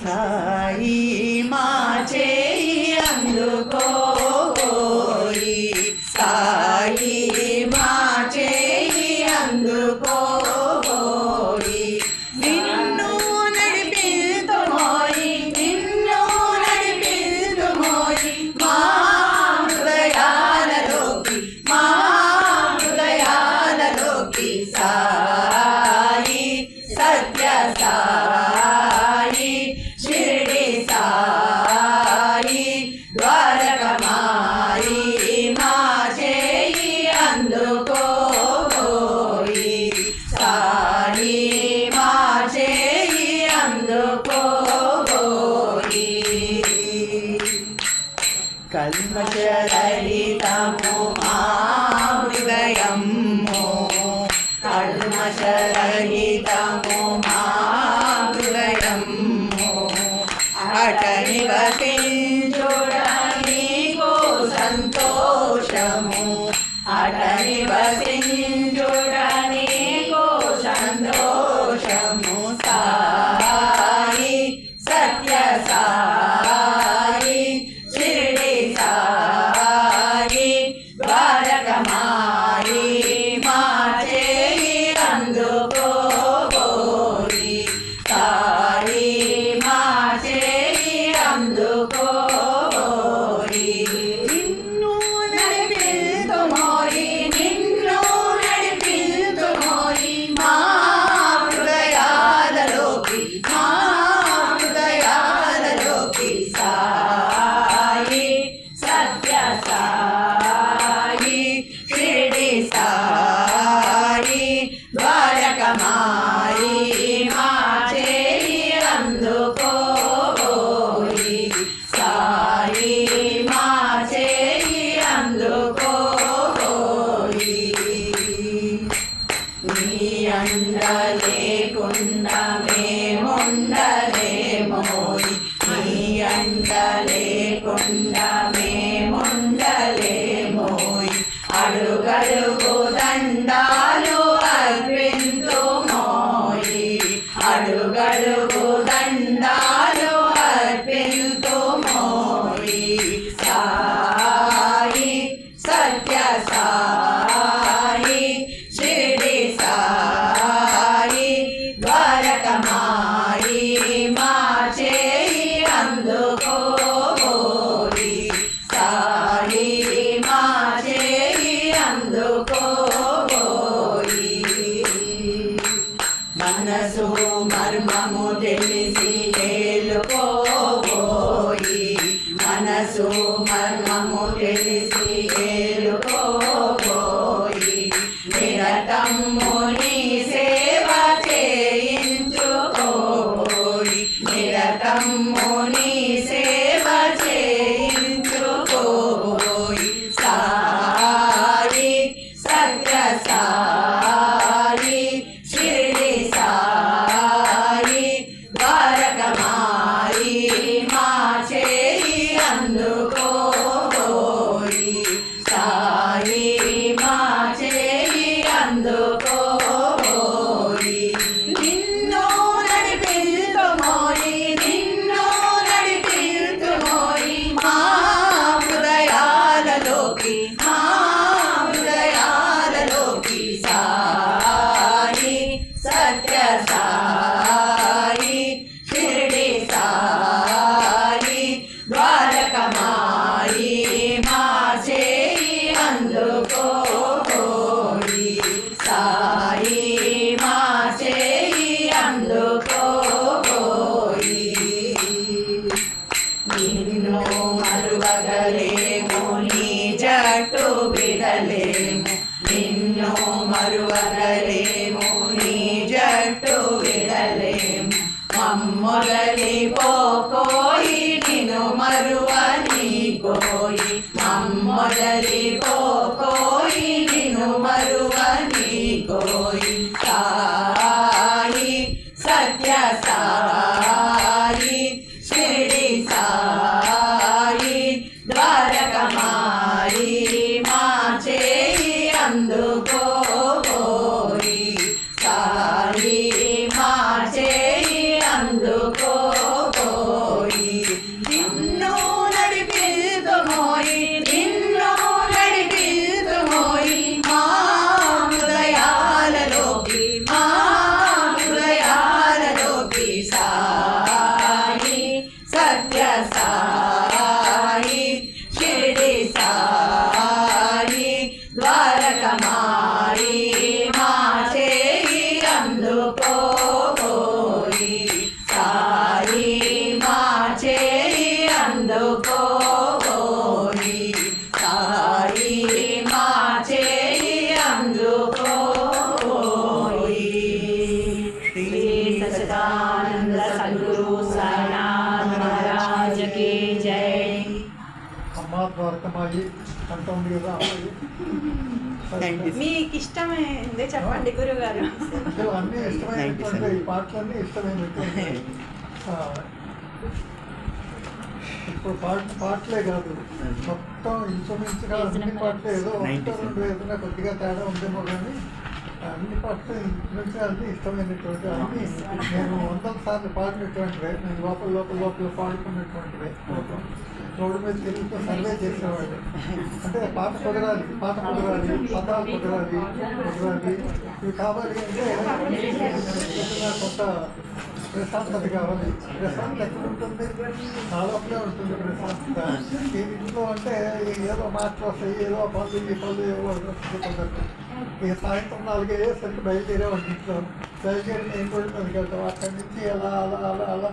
సాయి మా చేయి అందుకోయి, సాయి మా చేయి అందుకోయి, నిన్ను నడిపిల్తుమోయి, నిన్ను నడిపిల్తుమోయి, మా హృదయాలలోకి, మా హృదయాలలోకి. సాయి సత్య సాయి షిరిడి సాయి ద్వారకమాయి మా చేయి అందుకోయి, సాయి మా చేయి అందుకోయి. కల్మషరహితము మా హృదయము, కల్మషరహితము మా హృదయము, అటని వసించుట నీకు సంతోషము, అటని వసించుట నీకు సంతోషము. సాయి సత్య సాయి షిరిడి సాయి ద్వారకమాయి మా చేయి అందుకోయి, సాయి మా చేయి అందుకోయి. నిన్ను నడిపిల్తుమోయి, నిన్ను నడిపిల్తుమోయి, మా హృదయాలలోకి, మా హృదయాలలోకి. సాయి సత్య సాయి షిరిడి సాయి ద్వారకమాయి మా చేయి అందుకోయి, సాయి మా చేయి అందుకోయి. నీ అండ లేకుండా మేముండలేమోయి, నీ అండ లేకుండా మేముండలేమోయి, అడుగడుగు దండాలు అర్పింతుమోయి, అడుగడుగు దండాలు అర్పింతుమోయి. సాయి సత్య సాయి షిరిడి సాయి ద్వారకమాయి మా చేయి అందుకోయి, సాయి మా చేయి అందుకోయి. మనసు మర్మము తెలిసి ఏలుకోబోయి, మనసు మర్మము తెలిసి ఏలుకోబోయి, నిరతము నీ సేవ చేయించుకోయి, నిరతము నీ సేవ చేయించుకోయి. సాయి సత్య సాయి షిరిడి సాయి ద్వారకమాయి మా చేయి అందుకోయి, సాయి మా చేయి అందుకోయి. నిన్ను నడిపిల్తుమోయి, నిన్ను నడిపిల్తుమోయి, మా హృదయాలలోకి, మా హృదయాలలోకి. సాయి సత్య సాయి షిరిడి సాయి ద్వారకమాయి మా చేయి అందుకోయి, సాయి మా చేయి అందుకోయి. నిన్ను మరువగలేము, నీ జట్టు విడలేము, నిన్ను మరువగలేము, నీ జట్టు విడలేము, మమ్మొదలిపోకోయి నిన్ను మరువని కోయి, మమ్మొదలిపోకోయి నిన్ను మరువని కోయి. సాయి సత్య సాయి షిరిడి సాయి ద్వారకమాయి మా చేయి అందుకోయి, సాయి మా చేయి సద్గురు సాయినాథ్ మహారాజ్ की जय। అమ్మ ద్వారకమాయి అంటూ ఉంది కదా అమ్మాయి. మీకు ఇష్టమైంది చెప్పండి గురుగారు. అంటే అన్నీ ఇష్టమైనటువంటి ఈ పాటలన్నీ ఇష్టమైనటువంటి ఇప్పుడు పాటలే కాదు మొత్తం ఇంచుమించుగా అన్ని పాటలు ఏదో ఒకటో రెండు ఏదైనా కొద్దిగా తేడా ఉందేమో కానీ అన్ని పాటలు ఇంచుమించుగా అన్ని ఇష్టమైనటువంటి అన్ని నేను 100 సార్లు పాడినటువంటివే. నేను లోపల పాడుకున్నటువంటివే. రోడ్డు మీద తిరుగుతూ సర్వే చేసేవాడు. అంటే పాట కుదరాలి, పదాలు కుదరాలి ఇవి కావాలి అంటే కొంత ప్రశాంతత కావాలి. ప్రశాంతత ఎక్కడ ఉంటుంది? నా లోపలే ఉంటుంది ప్రశాంతత. ఈ ఇంట్లో అంటే ఏదో మాటలు వస్తాయి, ఏదో పనులు ఏవో కుదరదు. ఇక సాయంత్రం 4 అయ్యేసరికి బయలుదేరేవాడి ఇంట్లో బయలుదేరి నేను కూడా వెళ్తాం. అక్కడి నుంచి అలా